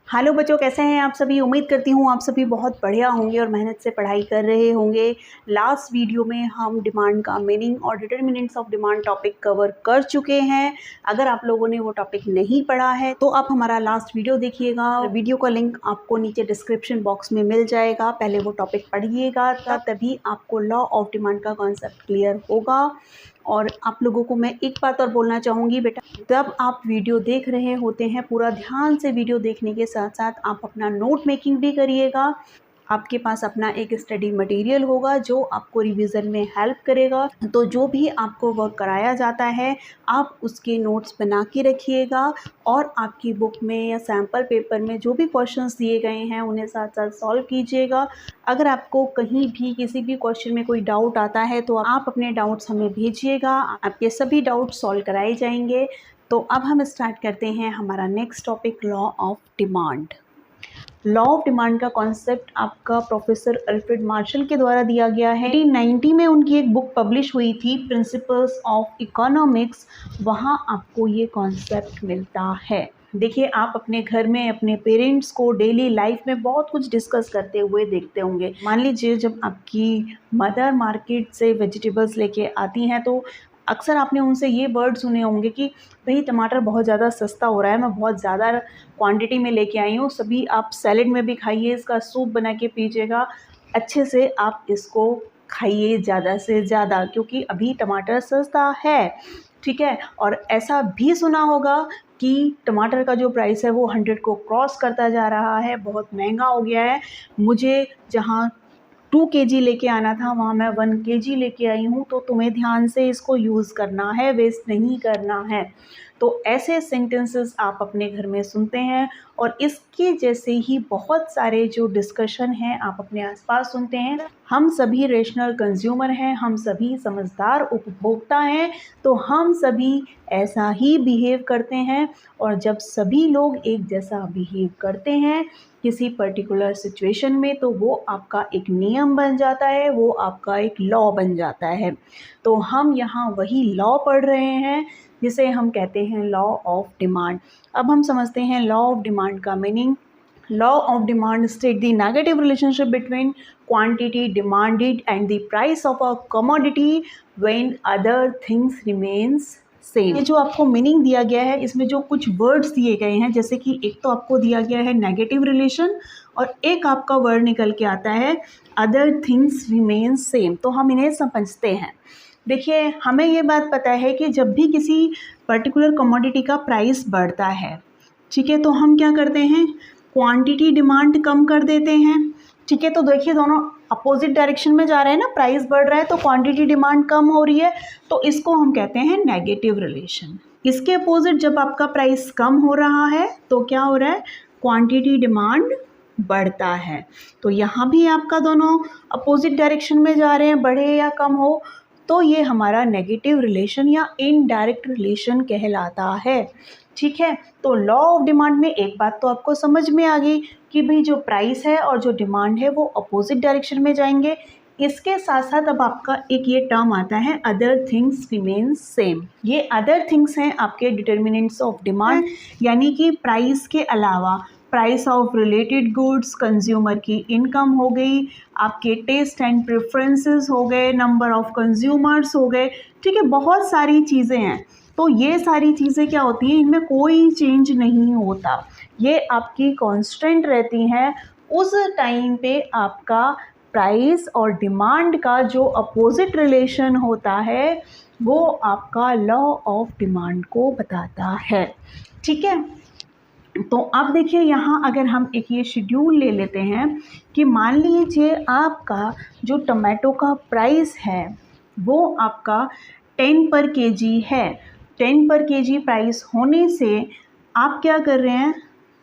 Hello बच्चों, कैसे हैं आप सभी। उम्मीद करती हूँ आप सभी बहुत बढ़िया होंगे और मेहनत से पढ़ाई कर रहे होंगे। लास्ट वीडियो में हम डिमांड का मीनिंग और determinants of demand topic cover कर चुके हैं। अगर आप लोगों ने वो टॉपिक नहीं पढ़ा है तो आप हमारा लास्ट वीडियो देखिएगा। वीडियो का लिंक आपको नीचे डिस्क्रिप्शन बॉक्स में मिल जाएगा। पहले वो टॉपिक पढ़िएगा, तभी आपको लॉ ऑफ डिमांड का कॉन्सेप्ट क्लियर होगा। और आप लोगों को मैं एक बात और बोलना चाहूँगी बेटा, जब आप वीडियो देख रहे होते हैं पूरा ध्यान से वीडियो देखने के साथ साथ आप अपना नोट मेकिंग भी करिएगा। आपके पास अपना एक स्टडी मटेरियल होगा जो आपको रिवीजन में हेल्प करेगा। तो जो भी आपको वर्क कराया जाता है आप उसके नोट्स बना के रखिएगा और आपकी बुक में या सैम्पल पेपर में जो भी क्वेश्चंस दिए गए हैं उन्हें साथ साथ सॉल्व कीजिएगा। अगर आपको कहीं भी किसी भी क्वेश्चन में कोई डाउट आता है तो आप अपने डाउट्स हमें भेजिएगा। आपके सभी डाउट्स सॉल्व कराए जाएंगे। तो अब हम स्टार्ट करते हैं हमारा next topic, law of demand. Law of demand का कॉन्सेप्ट आपका प्रोफेसर अल्फ्रेड मार्शल के द्वारा दिया गया है। 1990 में उनकी एक बुक पब्लिश हुई थी, प्रिंसिपल्स ऑफ इकोनॉमिक्स। वहाँ आपको ये कॉन्सेप्ट मिलता है। देखिए, आप अपने घर में अपने पेरेंट्स को डेली लाइफ में बहुत कुछ डिस्कस करते हुए देखते होंगे। मान लीजिए जब आपकी मदर मार्केट से वेजिटेबल्स लेके आती हैं तो अक्सर आपने उनसे ये वर्ड सुने होंगे कि भाई टमाटर बहुत ज़्यादा सस्ता हो रहा है, मैं बहुत ज़्यादा क्वांटिटी में लेके आई हूँ, सभी आप सैलेड में भी खाइए, इसका सूप बना के पीजिएगा, अच्छे से आप इसको खाइए ज़्यादा से ज़्यादा, क्योंकि अभी टमाटर सस्ता है। ठीक है। और ऐसा भी सुना होगा कि टमाटर का जो प्राइस है वो 100 को क्रॉस करता जा रहा है, बहुत महंगा हो गया है। मुझे जहाँ 2 kg लेके आना था वहाँ मैं 1 kg लेके आई हूँ। तो तुम्हें ध्यान से इसको यूज़ करना है, वेस्ट नहीं करना है। तो ऐसे सेंटेंसेस आप अपने घर में सुनते हैं और इसके जैसे ही बहुत सारे जो डिस्कशन हैं आप अपने आसपास सुनते हैं। हम सभी रेशनल कंज्यूमर हैं, हम सभी समझदार उपभोक्ता हैं, तो हम सभी ऐसा ही बिहेव करते हैं। और जब सभी लोग एक जैसा बिहेव करते हैं किसी पर्टिकुलर सिचुएशन में तो वो आपका एक नियम बन जाता है, वो आपका एक लॉ बन जाता है। तो हम यहाँ वही लॉ पढ़ रहे हैं जिसे हम कहते हैं लॉ ऑफ डिमांड। अब हम समझते हैं लॉ ऑफ डिमांड का meaning. Law of demand state the negative relationship between quantity demanded and the price of a commodity when other things remains same. ये जो आपको मीनिंग दिया गया है इसमें जो कुछ वर्ड्स दिए गए हैं, जैसे कि एक तो आपको दिया गया है नेगेटिव रिलेशन और एक आपका वर्ड निकल के आता है अदर थिंग्स रिमेन सेम। तो हम इन्हें समझते हैं। देखिए, हमें ये बात पता है कि जब भी किसी पर्टिकुलर कमोडिटी का प्राइस बढ़ता है, ठीक है, तो हम क्या करते हैं, क्वांटिटी डिमांड कम कर देते हैं। ठीक है। तो देखिए दोनों अपोजिट डायरेक्शन में जा रहे हैं ना, प्राइस बढ़ रहा है तो क्वांटिटी डिमांड कम हो रही है, तो इसको हम कहते हैं नेगेटिव रिलेशन। इसके अपोजिट जब आपका प्राइस कम हो रहा है तो क्या हो रहा है, क्वांटिटी डिमांड बढ़ता है। तो यहाँ भी आपका दोनों अपोजिट डायरेक्शन में जा रहे हैं, बढ़े या कम हो, तो ये हमारा नेगेटिव रिलेशन या इनडायरेक्ट रिलेशन कहलाता है। ठीक है। तो लॉ ऑफ डिमांड में एक बात तो आपको समझ में आ गई कि भाई जो प्राइस है और जो डिमांड है वो अपोजिट डायरेक्शन में जाएंगे। इसके साथ साथ अब आपका एक ये टर्म आता है अदर थिंग्स रिमेन सेम। ये अदर थिंग्स हैं आपके डिटर्मिनेंट्स ऑफ डिमांड, यानी कि प्राइस के अलावा price of related goods, consumer की इनकम हो गई, आपके टेस्ट एंड प्रेफरेंसेस हो गए, नंबर ऑफ कंज्यूमर्स हो गए। ठीक है, बहुत सारी चीज़ें हैं। तो ये सारी चीज़ें क्या होती हैं, इनमें कोई चेंज नहीं होता, ये आपकी कांस्टेंट रहती हैं। उस टाइम पे आपका प्राइस और डिमांड का जो अपोजिट रिलेशन होता है वो आपका लॉ ऑफ डिमांड को बताता है। ठीक है। तो अब देखिए यहाँ अगर हम एक ये शेड्यूल ले लेते हैं कि मान लीजिए आपका जो टमाटो का प्राइस है वो आपका 10 पर केजी है। 10 पर केजी प्राइस होने से आप क्या कर रहे हैं,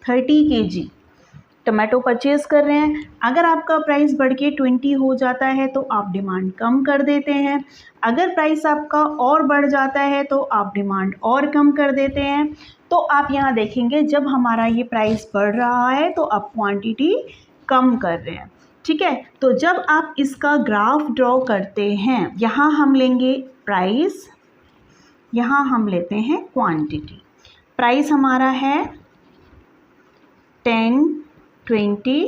30 केजी टमाटो परचेज कर रहे हैं। अगर आपका प्राइस बढ़ के 20 हो जाता है तो आप डिमांड कम कर देते हैं। अगर प्राइस आपका और बढ़ जाता है तो आप डिमांड और कम कर देते हैं। तो आप यहाँ देखेंगे जब हमारा ये प्राइस बढ़ रहा है तो आप क्वांटिटी कम कर रहे हैं। ठीक है। तो जब आप इसका ग्राफ ड्रॉ करते हैं, यहाँ हम लेंगे प्राइस, यहाँ हम लेते हैं क्वांटिटी। प्राइस हमारा है 10 20,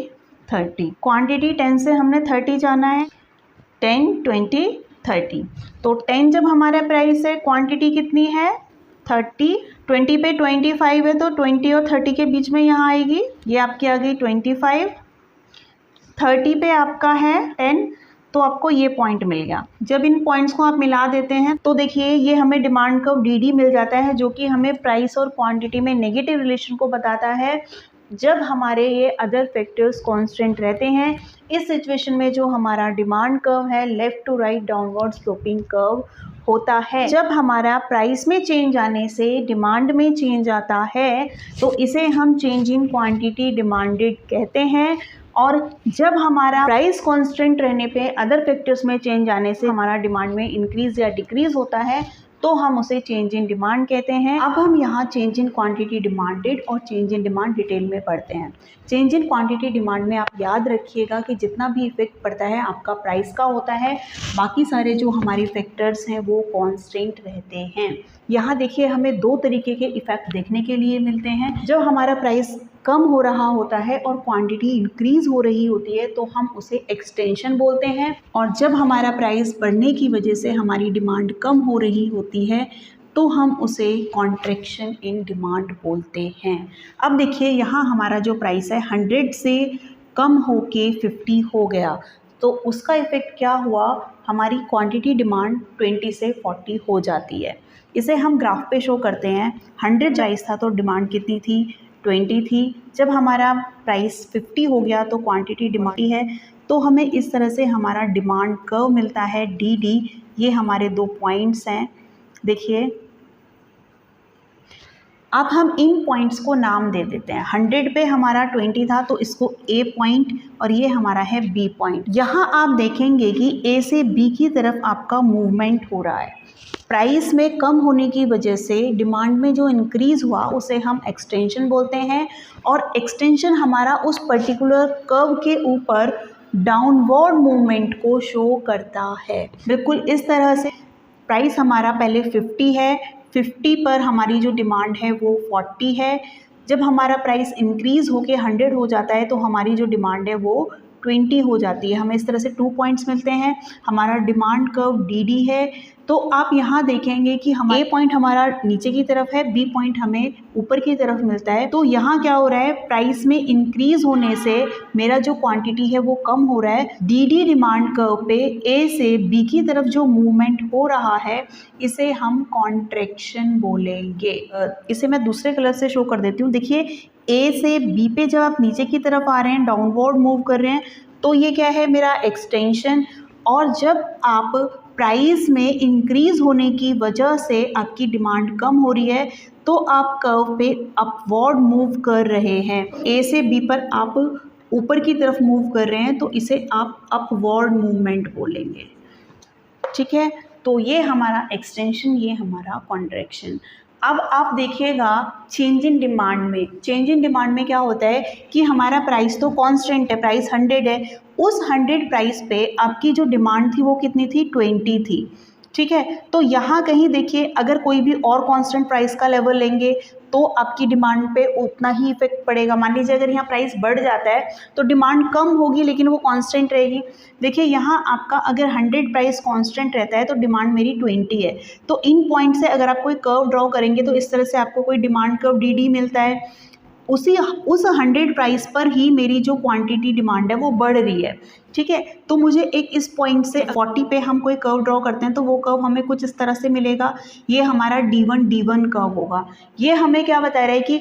30। क्वांटिटी 10 से हमने 30 जाना है, 10, 20, 30। तो 10 जब हमारा प्राइस है, क्वांटिटी कितनी है 30, 20 पे 25 है तो 20 और 30 के बीच में यहाँ आएगी, ये आपकी आ गई 25। 30 पे आपका है 10, तो आपको ये पॉइंट मिल गया। जब इन पॉइंट्स को आप मिला देते हैं तो देखिए ये हमें डिमांड कर्व डी मिल जाता है, जो कि हमें प्राइस और क्वांटिटी में नेगेटिव रिलेशन को बताता है जब हमारे ये अदर फैक्टर्स कांस्टेंट रहते हैं। इस सिचुएशन में जो हमारा डिमांड कर्व है left to right downward sloping curve होता है। जब हमारा प्राइस में चेंज आने से डिमांड में चेंज आता है तो इसे हम चेंज इन क्वांटिटी डिमांडेड कहते हैं। और जब हमारा प्राइस कांस्टेंट रहने पे अदर फैक्टर्स में चेंज आने से हमारा डिमांड में इंक्रीज या डिक्रीज होता है तो हम उसे चेंज इन डिमांड कहते हैं। अब हम यहाँ चेंज इन क्वांटिटी डिमांडेड और चेंज इन डिमांड डिटेल में पढ़ते हैं। चेंज इन क्वांटिटी डिमांड में आप याद रखिएगा कि जितना भी इफेक्ट पड़ता है आपका प्राइस का होता है, बाकी सारे जो हमारे फैक्टर्स हैं वो कांस्टेंट रहते हैं। यहाँ देखिए हमें दो तरीके के इफेक्ट देखने के लिए मिलते हैं। जब हमारा प्राइस कम हो रहा होता है और क्वांटिटी इंक्रीज हो रही होती है तो हम उसे एक्सटेंशन बोलते हैं, और जब हमारा प्राइस बढ़ने की वजह से हमारी डिमांड कम हो रही होती है तो हम उसे कॉन्ट्रैक्शन इन डिमांड बोलते हैं। अब देखिए यहाँ हमारा जो प्राइस है 100 से कम होके 50 हो गया, तो उसका इफ़ेक्ट क्या हुआ, हमारी क्वांटिटी डिमांड 20 से 40 हो जाती है। इसे हम ग्राफ पे शो करते हैं। 100 प्राइस था तो डिमांड कितनी थी, 20 थी। जब हमारा प्राइस 50 हो गया तो क्वांटिटी डिमांड है, तो हमें इस तरह से हमारा डिमांड कर्व मिलता है डी। ये हमारे दो पॉइंट्स हैं, देखिए। अब हम इन पॉइंट्स को नाम दे देते हैं। 100 पे हमारा 20 था तो इसको ए पॉइंट और ये हमारा है बी पॉइंट। यहाँ आप देखेंगे कि ए से बी की तरफ आपका मूवमेंट हो रहा है। प्राइस में कम होने की वजह से डिमांड में जो इंक्रीज़ हुआ उसे हम एक्सटेंशन बोलते हैं, और एक्सटेंशन हमारा उस पर्टिकुलर कर्व के ऊपर डाउनवर्ड मूवमेंट को शो करता है। बिल्कुल इस तरह से प्राइस हमारा पहले 50 है, 50 पर हमारी जो डिमांड है वो 40 है। जब हमारा प्राइस इंक्रीज़ होके 100 हो जाता है तो हमारी जो डिमांड है वो 20 हो जाती है। हमें इस तरह से 2 पॉइंट्स मिलते हैं। हमारा डिमांड कर्व डी है। तो आप यहाँ देखेंगे कि ए पॉइंट हमारा नीचे की तरफ है, बी पॉइंट हमें ऊपर की तरफ मिलता है। तो यहाँ क्या हो रहा है, प्राइस में इंक्रीज होने से मेरा जो क्वांटिटी है वो कम हो रहा है। डी डिमांड कर्व पे ए से बी की तरफ जो मूवमेंट हो रहा है इसे हम कॉन्ट्रैक्शन बोलेंगे। इसे मैं दूसरे कलर से शो कर देती हूँ। देखिए ए से बी पे जब आप नीचे की तरफ आ रहे हैं, डाउनवर्ड मूव कर रहे हैं, तो ये क्या है, मेरा एक्सटेंशन। और जब आप प्राइस में इंक्रीज होने की वजह से आपकी डिमांड कम हो रही है तो आप कर्व पे अपवर्ड मूव कर रहे हैं। ए से बी पर आप ऊपर की तरफ मूव कर रहे हैं तो इसे आप अपवर्ड मूवमेंट बोलेंगे, ठीक है। तो ये हमारा एक्सटेंशन, ये हमारा कॉन्ट्रैक्शन। अब आप देखिएगा चेंज इन डिमांड में, चेंज इन डिमांड में क्या होता है कि हमारा प्राइस तो कांस्टेंट है, प्राइस 100 है। उस 100 प्राइस पे आपकी जो डिमांड थी वो कितनी थी, 20 थी, ठीक है। तो यहाँ कहीं देखिए अगर कोई भी और कांस्टेंट प्राइस का लेवल लेंगे तो आपकी डिमांड पे उतना ही इफेक्ट पड़ेगा। मान लीजिए अगर यहाँ प्राइस बढ़ जाता है तो डिमांड कम होगी लेकिन वो कांस्टेंट रहेगी। देखिए यहाँ आपका अगर 100 प्राइस कांस्टेंट रहता है तो डिमांड मेरी 20 है। तो इन पॉइंट से अगर आप कोई कर्व ड्रॉ करेंगे तो इस तरह से आपको कोई डिमांड कर्व डी मिलता है। उस 100 प्राइस पर ही मेरी जो क्वांटिटी डिमांड है वो बढ़ रही है, ठीक है। तो मुझे एक इस पॉइंट से 40 पे हम कोई कर्व ड्रॉ करते हैं तो वो कर्व हमें कुछ इस तरह से मिलेगा। ये हमारा D1 कर्व होगा। ये हमें क्या बता रहा है कि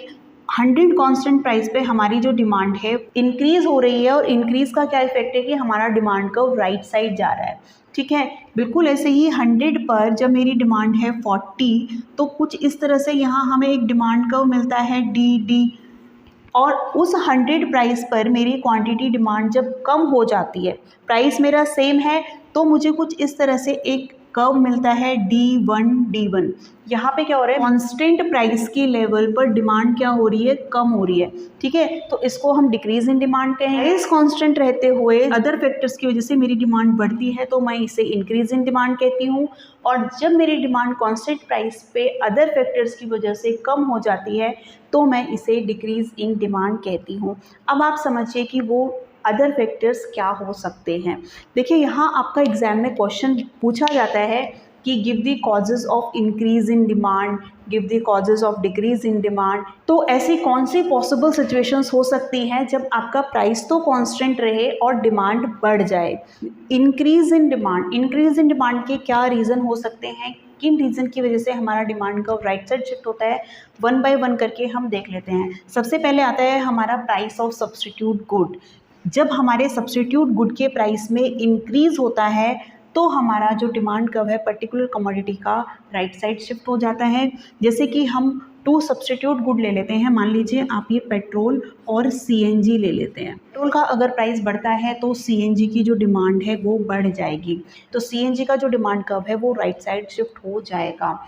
100 कांस्टेंट प्राइस पे हमारी जो डिमांड है इंक्रीज हो रही है, और इंक्रीज का क्या इफेक्ट है कि हमारा डिमांड कर्व राइट साइड जा रहा है, ठीक है। बिल्कुल ऐसे ही 100 पर जब मेरी डिमांड है 40 तो कुछ इस तरह से यहाँ हमें एक डिमांड कर्व मिलता है D। और उस 100 प्राइस पर मेरी क्वांटिटी डिमांड जब कम हो जाती है, प्राइस मेरा सेम है, तो मुझे कुछ इस तरह से एक कर्व मिलता है D1 D1। यहाँ पे क्या हो रहा है, कांस्टेंट प्राइस के लेवल पर डिमांड क्या हो रही है, कम हो रही है। ठीक है, तो इसको हम डिक्रीज इन डिमांड कहेंगे। प्राइस कांस्टेंट रहते हुए अदर फैक्टर्स की वजह से मेरी डिमांड बढ़ती है तो मैं इसे इंक्रीज इन डिमांड कहती हूँ। और जब मेरी डिमांड कांस्टेंट प्राइस पे अदर फैक्टर्स की वजह से कम हो जाती है तो मैं इसे डिक्रीज इन डिमांड कहती हूँ। अब आप समझिए कि वो अदर फैक्टर्स क्या हो सकते हैं। देखिए, यहाँ आपका एग्जाम में क्वेश्चन पूछा जाता है कि give the causes of increase in demand, give the causes of decrease in demand. तो ऐसी कौन सी पॉसिबल सिचुएशंस हो सकती हैं जब आपका प्राइस तो कांस्टेंट रहे और डिमांड बढ़ जाए। इंक्रीज इन डिमांड के क्या रीज़न हो सकते हैं, किन रीज़न की वजह से हमारा डिमांड का राइट साइड शिफ्ट होता है, वन बाय वन करके हम देख लेते हैं। सबसे पहले आता है हमारा प्राइस ऑफ सब्स्टिट्यूट गुड। जब हमारे सब्स्टिट्यूट गुड के प्राइस में इंक्रीज़ होता है तो हमारा जो डिमांड कर्व है पर्टिकुलर कमोडिटी का राइट साइड शिफ्ट हो जाता है। जैसे कि हम 2 सब्स्टिट्यूट गुड ले लेते हैं, मान लीजिए आप ये पेट्रोल और CNG ले लेते हैं। पेट्रोल का अगर प्राइस बढ़ता है तो CNG की जो डिमांड है वो बढ़ जाएगी, तो CNG का जो डिमांड कर्व है वो राइट साइड शिफ्ट हो जाएगा।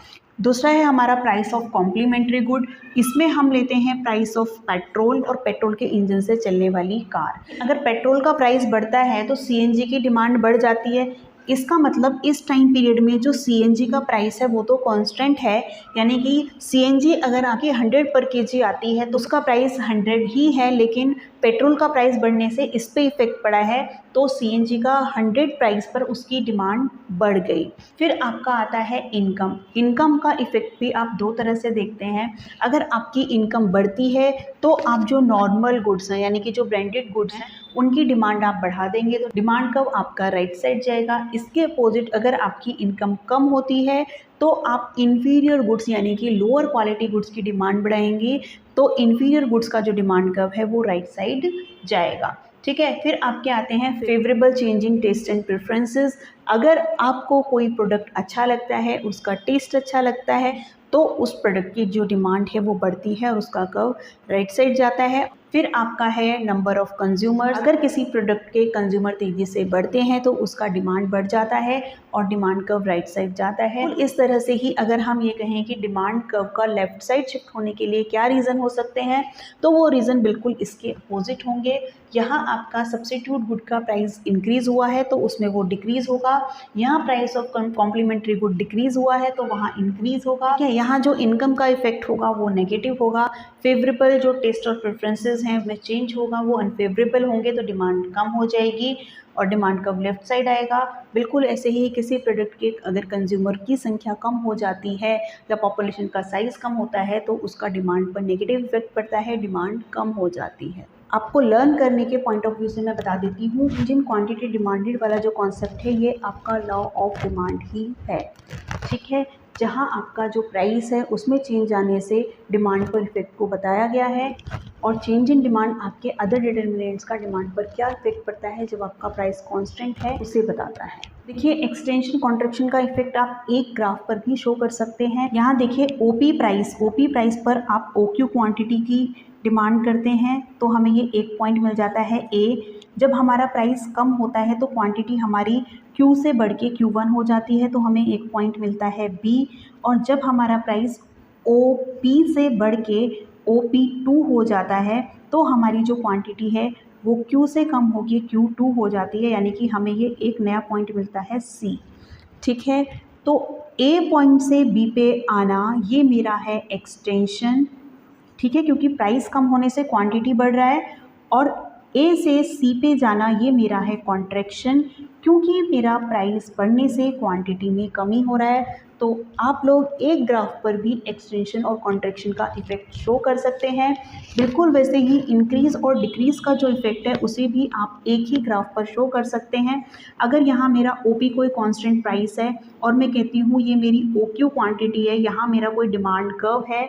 दूसरा है हमारा प्राइस ऑफ कॉम्प्लीमेंट्री गुड। इसमें हम लेते हैं प्राइस ऑफ पेट्रोल और पेट्रोल के इंजन से चलने वाली कार। अगर पेट्रोल का प्राइस बढ़ता है तो CNG की डिमांड बढ़ जाती है। इसका मतलब इस टाइम पीरियड में जो CNG का प्राइस है वो तो कांस्टेंट है, यानी कि CNG अगर आपकी 100 पर केजी आती है तो उसका प्राइस 100 ही है, लेकिन पेट्रोल का प्राइस बढ़ने से इस पे इफेक्ट पड़ा है तो CNG का 100 प्राइस पर उसकी डिमांड बढ़ गई। फिर आपका आता है इनकम का इफेक्ट भी आप 2 तरह से देखते हैं। अगर आपकी इनकम बढ़ती है तो आप जो नॉर्मल गुड्स हैं यानी कि जो ब्रांडेड गुड्स हैं उनकी डिमांड आप बढ़ा देंगे तो डिमांड कर्व आपका राइट साइड जाएगा। इसके अपोजिट अगर आपकी इनकम कम होती है तो आप इन्फीरियर गुड्स यानी कि लोअर क्वालिटी गुड्स की डिमांड बढ़ाएंगे तो इन्फीरियर गुड्स का जो डिमांड कर्व है वो राइट साइड जाएगा। ठीक है, फिर आपके आते हैं favourable changing taste and preferences. अगर आपको कोई प्रोडक्ट अच्छा लगता है, उसका टेस्ट अच्छा लगता है तो उस प्रोडक्ट की जो डिमांड है वो बढ़ती है और उसका कर्व राइट साइड जाता है। फिर आपका है नंबर ऑफ कंज्यूमर्स। अगर किसी प्रोडक्ट के कंज्यूमर तेज़ी से बढ़ते हैं तो उसका डिमांड बढ़ जाता है और डिमांड कर्व राइट साइड जाता है। इस तरह से ही अगर हम ये कहें कि डिमांड कर्व का लेफ्ट साइड शिफ्ट होने के लिए क्या रीज़न हो सकते हैं तो वो रीज़न बिल्कुल इसके अपोजिट होंगे। यहाँ आपका सब्स्टिट्यूट गुड का प्राइस इंक्रीज़ हुआ है तो उसमें वो डिक्रीज़ होगा, यहाँ price of complementary good decrease हुआ है तो वहाँ इंक्रीज़ होगा। यहाँ जो इनकम का इफेक्ट होगा वो नेगेटिव होगा। फेवरेबल जो टेस्ट और प्रेफरेंसेस हैं उनमें चेंज होगा, वो अनफेवरेबल होंगे तो डिमांड कम हो जाएगी और डिमांड कब लेफ्ट साइड आएगा। बिल्कुल ऐसे ही किसी प्रोडक्ट के अगर कंज्यूमर की संख्या कम हो जाती है या पॉपुलेशन का साइज़ कम होता है तो उसका डिमांड पर नेगेटिव इफेक्ट पड़ता है, डिमांड कम हो जाती है। आपको लर्न करने के पॉइंट ऑफ व्यू से मैं बता देती हूँ, जिन क्वांटिटी डिमांडेड वाला जो कॉन्सेप्ट है ये आपका लॉ ऑफ डिमांड ही है। ठीक है, जहाँ आपका जो प्राइस है उसमें चेंज आने से डिमांड पर इफेक्ट को बताया गया है और चेंज इन डिमांड आपके अदर डिटर्मिनेंट्स का डिमांड पर क्या इफेक्ट पड़ता है जब आपका प्राइस कांस्टेंट है उसे बताता है। देखिए, एक्सटेंशन कॉन्ट्रैक्शन का इफेक्ट आप एक ग्राफ पर भी शो कर सकते हैं। यहाँ देखिए ओपी प्राइस पर आप OQ क्वांटिटी की डिमांड करते हैं तो हमें ये 1 पॉइंट मिल जाता है A। जब हमारा प्राइस कम होता है तो क्वांटिटी हमारी Q से बढ़ के Q1 हो जाती है तो हमें 1 पॉइंट मिलता है B। और जब हमारा प्राइस OP से बढ़ के OP2 हो जाता है तो हमारी जो क्वांटिटी है वो Q से कम होगी Q2 हो जाती है, यानी कि हमें ये एक नया पॉइंट मिलता है C। ठीक है, तो A पॉइंट से B पे आना ये मेरा है एक्सटेंशन। ठीक है, क्योंकि प्राइस कम होने से क्वांटिटी बढ़ रहा है और A से C पे जाना ये मेरा है कॉन्ट्रैक्शन, क्योंकि मेरा प्राइस बढ़ने से क्वांटिटी में कमी हो रहा है। तो आप लोग एक ग्राफ पर भी एक्सटेंशन और कॉन्ट्रैक्शन का इफेक्ट शो कर सकते हैं। बिल्कुल वैसे ही इंक्रीज़ और डिक्रीज़ का जो इफेक्ट है उसे भी आप एक ही ग्राफ पर शो कर सकते हैं। अगर यहाँ मेरा OP कोई कांस्टेंट प्राइस है और मैं कहती हूँ ये मेरी OQ क्वांटिटी है, यहाँ मेरा कोई डिमांड कर्व है,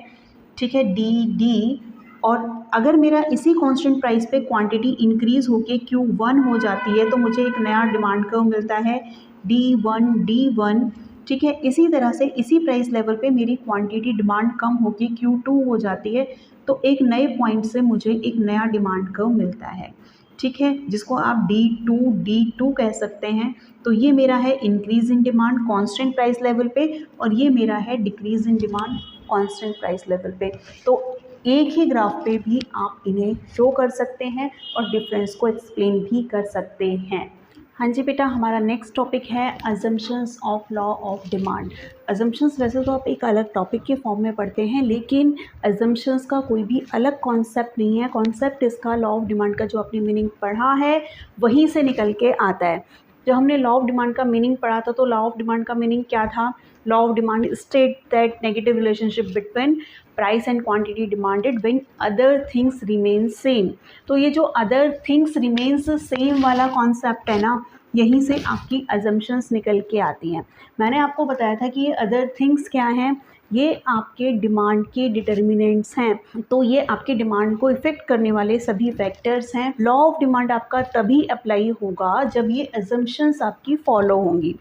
ठीक है, DD, और अगर मेरा इसी कांस्टेंट प्राइस पे क्वांटिटी इंक्रीज़ होके Q1 हो जाती है तो मुझे एक नया डिमांड कर्व मिलता है D1 D1। ठीक है, इसी तरह से इसी प्राइस लेवल पे मेरी क्वांटिटी डिमांड कम होके Q2 हो जाती है तो एक नए पॉइंट से मुझे एक नया डिमांड कर्व मिलता है। ठीक है, जिसको आप D2 कह सकते हैं। तो ये मेरा है increase in demand constant price level पे, और ये मेरा है decrease in demand constant price level पे। तो एक ही ग्राफ पे भी आप इन्हें शो कर सकते हैं और डिफरेंस को एक्सप्लेन भी कर सकते हैं। हाँ जी बेटा, हमारा नेक्स्ट टॉपिक है assumptions of law of demand. Assumptions वैसे तो आप एक अलग टॉपिक के फॉर्म में पढ़ते हैं, लेकिन अजम्पशंस का कोई भी अलग कॉन्सेप्ट नहीं है। कॉन्सेप्ट इसका लॉ ऑफ डिमांड का जो आपने मीनिंग पढ़ा है वहीं से निकल के आता है। जब हमने लॉ ऑफ डिमांड का मीनिंग पढ़ा था तो लॉ ऑफ डिमांड का मीनिंग क्या था? Law of demand state that negative relationship between price and quantity demanded when other things remain same. तो ये जो अदर थिंग्स रिमेन्स सेम वाला कॉन्सेप्ट है ना, यहीं से आपकी अजम्पशंस निकल के आती हैं। मैंने आपको बताया था कि ये अदर थिंग्स क्या हैं, ये आपके डिमांड के डिटर्मिनेंट्स हैं। तो ये आपके डिमांड को इफ़ेक्ट करने वाले सभी फैक्टर्स हैं। लॉ ऑफ डिमांड आपका तभी अप्लाई होगा जब ये अजम्पशंस आपकी फॉलो होंगी।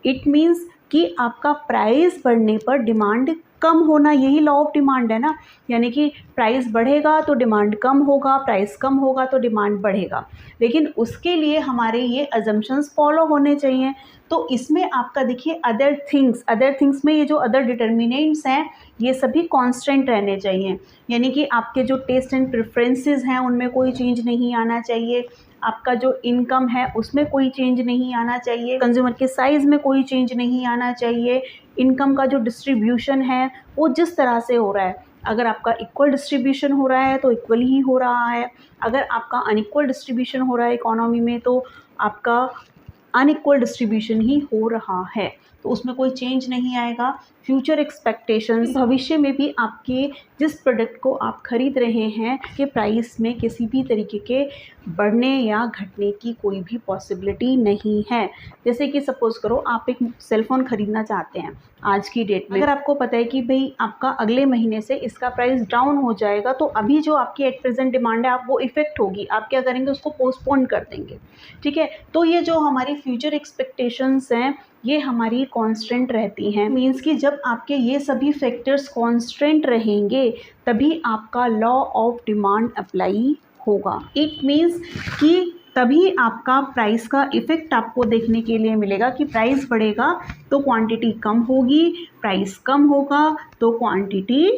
इट मीन्स कि आपका प्राइस बढ़ने पर डिमांड कम होना, यही लॉ ऑफ डिमांड है ना। यानी कि प्राइस बढ़ेगा तो डिमांड कम होगा, प्राइस कम होगा तो डिमांड बढ़ेगा। लेकिन उसके लिए हमारे ये अजम्पशंस फॉलो होने चाहिए। तो इसमें आपका देखिए अदर थिंग्स में ये जो अदर डिटर्मिनेंट्स हैं ये सभी कांस्टेंट रहने चाहिए। यानी कि आपके जो टेस्ट एंड प्रेफरेंसेस हैं उनमें कोई चेंज नहीं आना चाहिए, आपका जो इनकम है उसमें कोई चेंज नहीं आना चाहिए, कंज्यूमर के साइज़ में कोई चेंज नहीं आना चाहिए, इनकम का जो डिस्ट्रीब्यूशन है वो जिस तरह से हो रहा है, अगर आपका इक्वल डिस्ट्रीब्यूशन हो रहा है तो इक्वल ही हो रहा है, अगर आपका अनइक्वल डिस्ट्रीब्यूशन हो रहा है इकोनॉमी में तो आपका अनइक्वल डिस्ट्रीब्यूशन ही हो रहा है, तो उसमें कोई चेंज नहीं आएगा। फ्यूचर एक्सपेक्टेशंस, भविष्य में भी आपके जिस प्रोडक्ट को आप खरीद रहे हैं के प्राइस में किसी भी तरीके के बढ़ने या घटने की कोई भी पॉसिबिलिटी नहीं है। जैसे कि सपोज़ करो आप एक सेलफ़ोन ख़रीदना चाहते हैं आज की डेट में, अगर आपको पता है कि भाई आपका अगले महीने से इसका प्राइस डाउन हो जाएगा, तो अभी जो आपकी एट प्रेजेंट डिमांड है आप वो इफ़ेक्ट होगी, आप क्या करेंगे उसको पोस्टपोन कर देंगे। ठीक है, तो ये जो हमारी फ्यूचर एक्सपेक्टेशंस हैं ये हमारी कांस्टेंट रहती हैं। मीन्स कि जब आपके ये सभी फैक्टर्स कांस्टेंट रहेंगे तभी आपका लॉ ऑफ डिमांड अप्लाई होगा। इट मीन्स कि तभी आपका प्राइस का इफ़ेक्ट आपको देखने के लिए मिलेगा कि प्राइस बढ़ेगा तो क्वांटिटी कम होगी, प्राइस कम होगा तो क्वांटिटी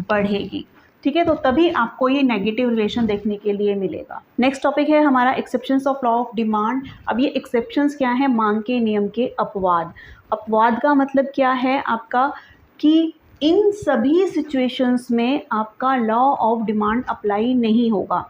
बढ़ेगी। ठीक है, तो तभी आपको ये नेगेटिव रिलेशन देखने के लिए मिलेगा। नेक्स्ट टॉपिक है हमारा exceptions of law of demand. अब ये एक्सेप्शंस क्या है? मांग के नियम के अपवाद। अपवाद का मतलब क्या है आपका कि इन सभी सिचुएशंस में आपका लॉ ऑफ डिमांड अप्लाई नहीं होगा।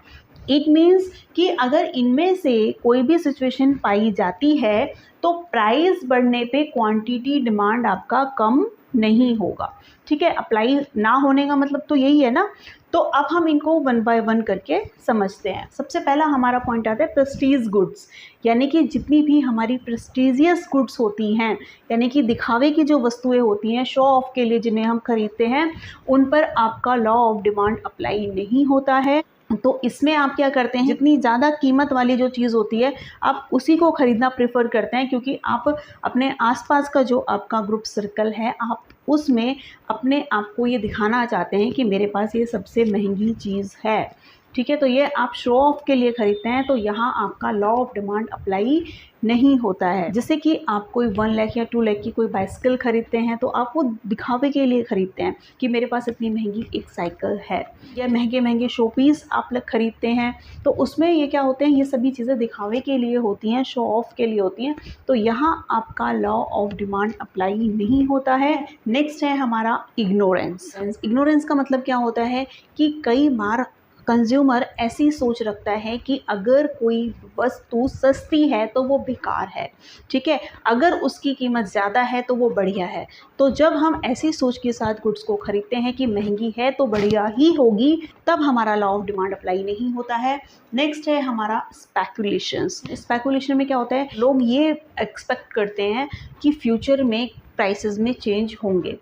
इट मीन्स कि अगर इनमें से कोई भी सिचुएशन पाई जाती है तो प्राइस बढ़ने पे क्वांटिटी डिमांड आपका कम नहीं होगा। ठीक है, अप्लाई ना होने का मतलब तो यही है ना। तो अब हम इनको वन बाय वन करके समझते हैं। सबसे पहला हमारा पॉइंट आता है प्रेस्टीज गुड्स, यानी कि जितनी भी हमारी प्रेस्टीजियस गुड्स होती हैं, यानी कि दिखावे की जो वस्तुएं होती हैं, शो ऑफ के लिए जिन्हें हम खरीदते हैं, उन पर आपका लॉ ऑफ डिमांड अप्लाई नहीं होता है। तो इसमें आप क्या करते हैं, जितनी ज़्यादा कीमत वाली जो चीज़ होती है आप उसी को ख़रीदना प्रेफर करते हैं, क्योंकि आप अपने आसपास का जो आपका ग्रुप सर्कल है आप उसमें अपने आप को ये दिखाना चाहते हैं कि मेरे पास ये सबसे महंगी चीज़ है। ठीक है, तो ये आप शो ऑफ के लिए ख़रीदते हैं, तो यहाँ आपका लॉ ऑफ डिमांड अप्लाई नहीं होता है। जैसे कि आप कोई 1 लाख या 2 लाख की कोई बाइसिकल ख़रीदते हैं तो आप वो दिखावे के लिए ख़रीदते हैं कि मेरे पास इतनी महंगी एक साइकिल है, या महंगे महंगे शो पीस आप लोग ख़रीदते हैं, तो उसमें ये क्या होते हैं, ये सभी चीज़ें दिखावे के लिए होती हैं, शो ऑफ के लिए होती हैं, तो यहाँ आपका लॉ ऑफ डिमांड अप्लाई नहीं होता है। नेक्स्ट है हमारा इग्नोरेंस। इग्नोरेंस का मतलब क्या होता है कि कई बार कंज्यूमर ऐसी सोच रखता है कि अगर कोई वस्तु सस्ती है तो वो बेकार है। ठीक है, अगर उसकी कीमत ज़्यादा है तो वो बढ़िया है। तो जब हम ऐसी सोच के साथ गुड्स को ख़रीदते हैं कि महंगी है तो बढ़िया ही होगी, तब हमारा लॉ ऑफ डिमांड अप्लाई नहीं होता है। नेक्स्ट है हमारा स्पेकुलेशंस। स्पेकुलेशन में क्या होता है, लोग ये एक्सपेक्ट करते हैं कि फ्यूचर में प्राइसेस में चेंज होंगे।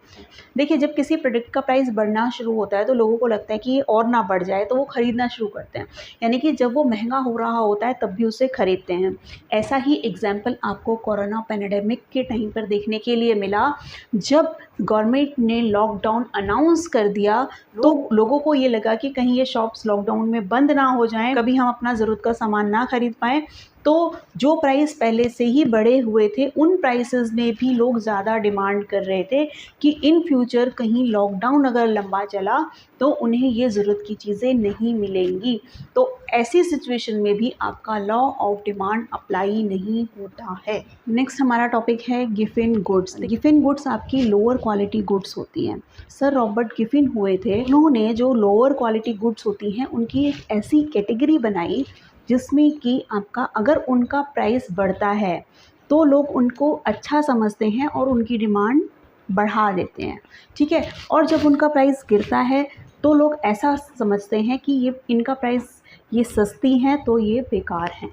देखिए, जब किसी प्रोडक्ट का प्राइस बढ़ना शुरू होता है तो लोगों को लगता है कि ये और ना बढ़ जाए, तो वो ख़रीदना शुरू करते हैं। यानी कि जब वो महंगा हो रहा होता है तब भी उसे ख़रीदते हैं। ऐसा ही एग्जाम्पल आपको कोरोना पैंडेमिक के टाइम पर देखने के लिए मिला। जब गवर्नमेंट ने लॉकडाउन अनाउंस कर दिया तो लोगों को ये लगा कि कहीं ये शॉप्स लॉकडाउन में बंद ना हो जाएं, कभी हम अपना ज़रूरत का सामान ना खरीद पाएँ। तो जो प्राइस पहले से ही बढ़े हुए थे उन प्राइसेस में भी लोग ज़्यादा डिमांड कर रहे थे कि इन फ्यूचर कहीं लॉकडाउन अगर लंबा चला तो उन्हें ये ज़रूरत की चीज़ें नहीं मिलेंगी। तो ऐसी सिचुएशन में भी आपका लॉ ऑफ डिमांड अप्लाई नहीं होता है। नेक्स्ट हमारा टॉपिक है गिफिन गुड्स। गिफिन गुड्स आपकी लोअर क्वालिटी गुड्स होती हैं। सर रॉबर्ट गिफिन हुए थे, उन्होंने जो लोअर क्वालिटी गुड्स होती हैं उनकी एक ऐसी कैटेगरी बनाई जिसमें कि आपका अगर उनका प्राइस बढ़ता है तो लोग उनको अच्छा समझते हैं और उनकी डिमांड बढ़ा देते हैं, ठीक है। और जब उनका प्राइस गिरता है तो लोग ऐसा समझते हैं कि ये इनका प्राइस ये सस्ती हैं तो ये बेकार हैं,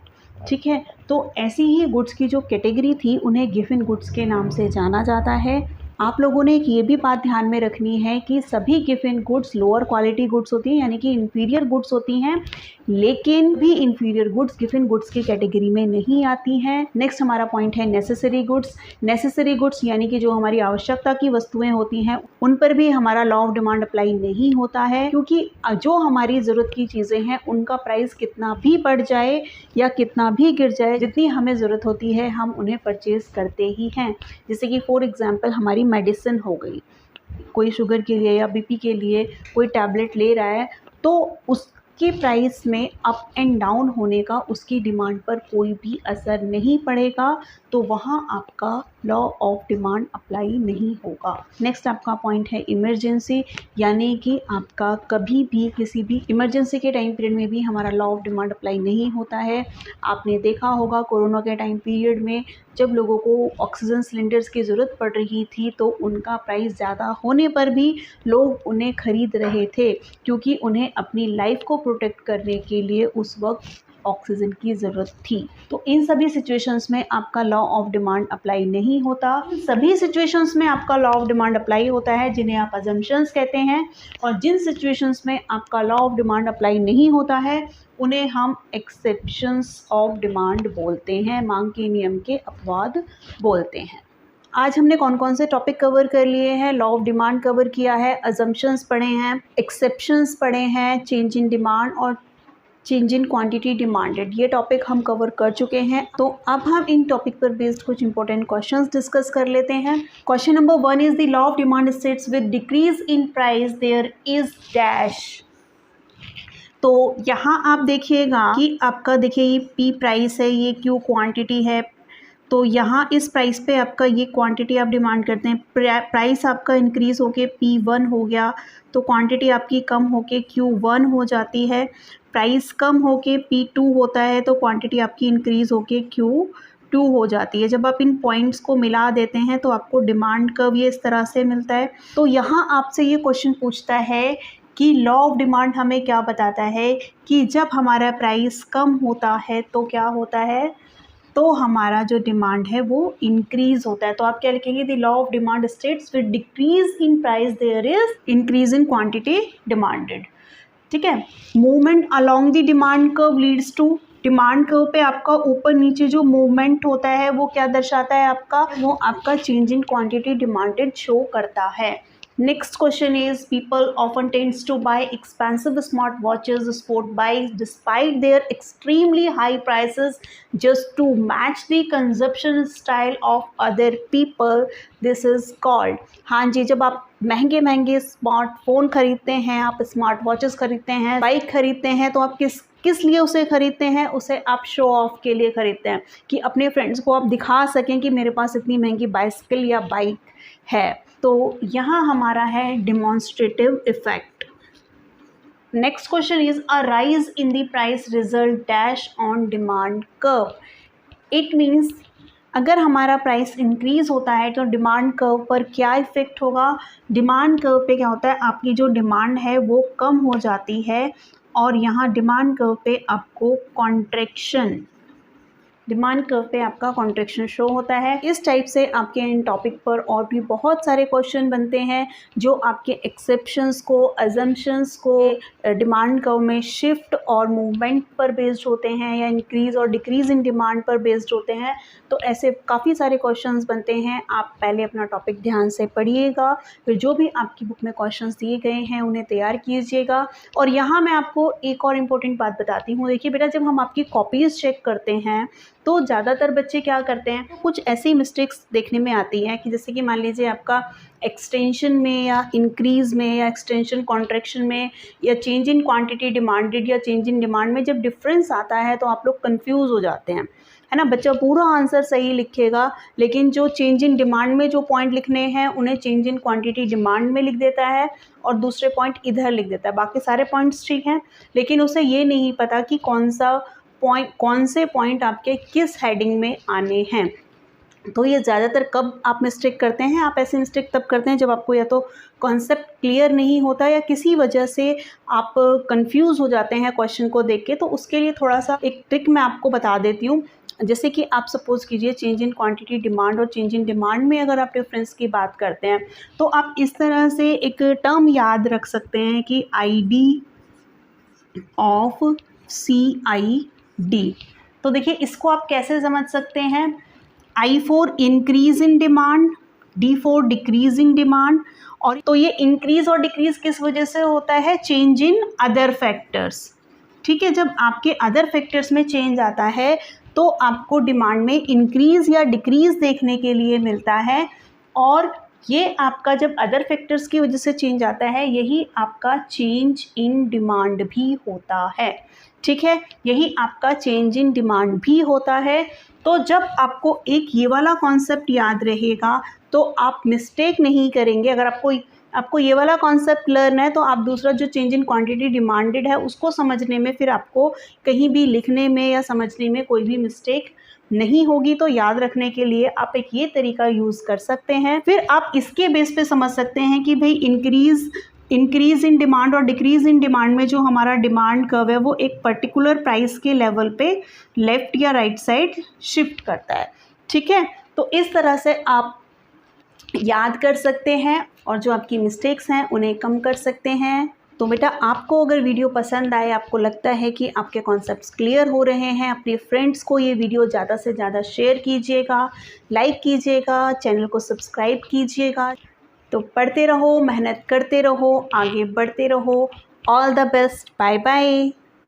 ठीक है। तो ऐसी ही गुड्स की जो कैटेगरी थी उन्हें गिफिन गुड्स के नाम से जाना जाता है। आप लोगों ने एक ये भी बात ध्यान में रखनी है कि सभी Giffen goods lower quality goods होती हैं, यानी कि इन्फीरियर गुड्स होती हैं, लेकिन भी इन्फीरियर गुड्स गिफिन गुड्स की कैटेगरी में नहीं आती हैं। नेक्स्ट हमारा पॉइंट है नेसेसरी गुड्स। नेसेसरी गुड्स यानी कि जो हमारी आवश्यकता की वस्तुएं होती हैं उन पर भी हमारा लॉ ऑफ डिमांड अप्लाई नहीं होता है, क्योंकि जो हमारी ज़रूरत की चीज़ें हैं उनका प्राइस कितना भी बढ़ जाए या कितना भी गिर जाए, जितनी हमें ज़रूरत होती है हम उन्हें परचेज़ करते ही हैं। जैसे कि फॉर एग्जांपल हमारी मेडिसिन हो गई, कोई शुगर के लिए या बीपी के लिए कोई टैबलेट ले रहा है तो उसके प्राइस में अप एंड डाउन होने का उसकी डिमांड पर कोई भी असर नहीं पड़ेगा, तो वहाँ आपका लॉ ऑफ डिमांड अप्लाई नहीं होगा। नेक्स्ट आपका पॉइंट है इमरजेंसी, यानी कि आपका कभी भी किसी भी इमरजेंसी के टाइम पीरियड में भी हमारा लॉ ऑफ डिमांड अप्लाई नहीं होता है। आपने देखा होगा कोरोना के टाइम पीरियड में जब लोगों को ऑक्सीजन सिलेंडर्स की ज़रूरत पड़ रही थी तो उनका प्राइस ज़्यादा होने पर भी लोग उन्हें ख़रीद रहे थे, क्योंकि उन्हें अपनी लाइफ को प्रोटेक्ट करने के लिए उस वक्त ऑक्सीजन की ज़रूरत थी। तो इन सभी सिचुएशंस में आपका लॉ ऑफ डिमांड अप्लाई नहीं होता। सभी सिचुएशंस में आपका लॉ ऑफ डिमांड अप्लाई होता है जिन्हें आप अजम्पशंस कहते हैं, और जिन सिचुएशंस में आपका लॉ ऑफ डिमांड अप्लाई नहीं होता है उन्हें हम एक्सेप्शंस ऑफ डिमांड बोलते हैं, मांग के नियम के अपवाद बोलते हैं। आज हमने कौन कौन से टॉपिक कवर कर लिए हैं? लॉ ऑफ डिमांड कवर किया है, अजम्पशंस पढ़े हैं, एक्सेप्शंस पढ़े हैं, चेंज इन डिमांड और चेंज इन क्वांटिटी डिमांडेड, ये टॉपिक हम कवर कर चुके हैं। तो अब हम इन टॉपिक पर बेस्ड कुछ इंपॉर्टेंट क्वेश्चंस डिस्कस कर लेते हैं। Question number 1 is the law of demand states with decrease in price there is dash. तो यहाँ आप देखिएगा कि आपका देखिए ये पी प्राइस है, ये क्यू क्वांटिटी है, तो यहाँ इस प्राइस पे आपका ये क्वांटिटी आप डिमांड करते हैं। प्राइस आपका इंक्रीज़ होके P1 हो गया तो क्वांटिटी आपकी कम होके Q1 हो जाती है। प्राइस कम होके P2 होता है तो क्वांटिटी आपकी इंक्रीज़ होके Q2 हो जाती है। जब आप इन पॉइंट्स को मिला देते हैं तो आपको डिमांड कर्व ये इस तरह से मिलता है। तो यहाँ आपसे ये क्वेश्चन पूछता है कि लॉ ऑफ डिमांड हमें क्या बताता है कि जब हमारा प्राइस कम होता है तो क्या होता है, तो हमारा जो डिमांड है वो इंक्रीज़ होता है। तो आप क्या लिखेंगे? The law of demand states with decrease in price there is increase in quantity demanded, ठीक है। Movement along the demand curve leads to, demand curve पे आपका ऊपर नीचे जो मूवमेंट होता है वो क्या दर्शाता है? आपका वो आपका change in quantity demanded show करता है। Next question is, people often tends to buy expensive smart watches, sport bikes despite their extremely high prices just to match the consumption style of other people. This is called, हाँ जी, जब आप महंगे महंगे smartphone खरीदते हैं, आप smart watches खरीदते हैं, बाइक खरीदते हैं, तो आप किस लिए उसे खरीदते हैं? उसे आप शो ऑफ के लिए खरीदते हैं कि अपने फ्रेंड्स को आप दिखा सकें कि मेरे पास इतनी महंगी बाइसिकल या बाइक है। तो यहाँ हमारा है demonstrative effect. Next question is, a rise in the price result dash on demand curve. It means अगर हमारा प्राइस इंक्रीज होता है तो डिमांड कर्व पर क्या इफेक्ट होगा? डिमांड कर्व पे क्या होता है, आपकी जो डिमांड है वो कम हो जाती है और यहाँ डिमांड कर्व पे आपको कॉन्ट्रैक्शन डिमांड कर्व पे आपका कॉन्ट्रैक्शन शो होता है। इस टाइप से आपके इन टॉपिक पर और भी बहुत सारे क्वेश्चन बनते हैं जो आपके एक्सेप्शंस को, अजम्पशंस को, डिमांड कर्व में शिफ्ट और मूवमेंट पर बेस्ड होते हैं या इंक्रीज़ और डिक्रीज़ इन डिमांड पर बेस्ड होते हैं। तो ऐसे काफ़ी सारे क्वेश्चंस बनते हैं। आप पहले अपना टॉपिक ध्यान से पढ़िएगा, फिर जो भी आपकी बुक में क्वेश्चंस दिए गए हैं उन्हें तैयार कीजिएगा। और यहाँ मैं आपको एक और इम्पोर्टेंट बात बताती हूँ। देखिए बेटा, जब हम आपकी कॉपीज़ चेक करते हैं तो ज़्यादातर बच्चे क्या करते हैं, कुछ ऐसी मिस्टेक्स देखने में आती हैं कि जैसे कि मान लीजिए आपका एक्सटेंशन में या इंक्रीज़ में या एक्सटेंशन कॉन्ट्रैक्शन में या चेंज इन क्वांटिटी डिमांडेड या चेंज इन डिमांड में जब डिफरेंस आता है तो आप लोग कंफ्यूज हो जाते हैं, है ना। बच्चा पूरा आंसर सही लिखेगा लेकिन जो चेंज इन डिमांड में जो पॉइंट लिखने हैं उन्हें चेंज इन क्वांटिटी डिमांड में लिख देता है और दूसरे पॉइंट इधर लिख देता है। बाकी सारे पॉइंट्स ठीक हैं लेकिन उसे ये नहीं पता कि कौन से पॉइंट आपके किस हेडिंग में आने हैं। तो ये ज़्यादातर कब आप मिस्टेक करते हैं, आप ऐसे मिस्टेक तब करते हैं जब आपको या तो कॉन्सेप्ट क्लियर नहीं होता या किसी वजह से आप कंफ्यूज हो जाते हैं क्वेश्चन को देख के। तो उसके लिए थोड़ा सा एक ट्रिक मैं आपको बता देती हूँ। जैसे कि आप सपोज़ कीजिए चेंज इन क्वांटिटी डिमांड और चेंज इन डिमांड में अगर आप डिफरेंस की बात करते हैं तो आप इस तरह से एक टर्म याद रख सकते हैं कि ID ऑफ CID। तो देखिए इसको आप कैसे समझ सकते हैं, I for increase in demand, D for decrease in demand. और तो ये इंक्रीज और डिक्रीज किस वजह से होता है, चेंज इन अदर फैक्टर्स। ठीक है, जब आपके अदर फैक्टर्स में चेंज आता है तो आपको डिमांड में इंक्रीज या डिक्रीज देखने के लिए मिलता है। और ये आपका जब अदर फैक्टर्स की वजह से चेंज आता है यही आपका चेंज इन डिमांड भी होता है। ठीक है, यही आपका चेंज इन डिमांड भी होता है। तो जब आपको एक ये वाला कॉन्सेप्ट याद रहेगा तो आप मिस्टेक नहीं करेंगे। अगर आपको ये वाला कॉन्सेप्ट लर्न है तो आप दूसरा जो चेंज इन क्वांटिटी डिमांडेड है उसको समझने में फिर आपको कहीं भी लिखने में या समझने में कोई भी मिस्टेक नहीं होगी। तो याद रखने के लिए आप एक ये तरीका यूज़ कर सकते हैं। फिर आप इसके बेस पे समझ सकते हैं कि भाई इंक्रीज़ इन डिमांड और डिक्रीज़ इन डिमांड में जो हमारा डिमांड कर्व है वो एक पर्टिकुलर प्राइस के लेवल पे लेफ़्ट या राइट साइड शिफ्ट करता है। ठीक है, तो इस तरह से आप याद कर सकते हैं और जो आपकी मिस्टेक्स हैं उन्हें कम कर सकते हैं। तो बेटा, आपको अगर वीडियो पसंद आए, आपको लगता है कि आपके कॉन्सेप्ट्स क्लियर हो रहे हैं, अपने फ्रेंड्स को ये वीडियो ज़्यादा से ज़्यादा शेयर कीजिएगा, लाइक कीजिएगा, चैनल को सब्सक्राइब कीजिएगा। तो पढ़ते रहो, मेहनत करते रहो, आगे बढ़ते रहो। All the best, bye bye.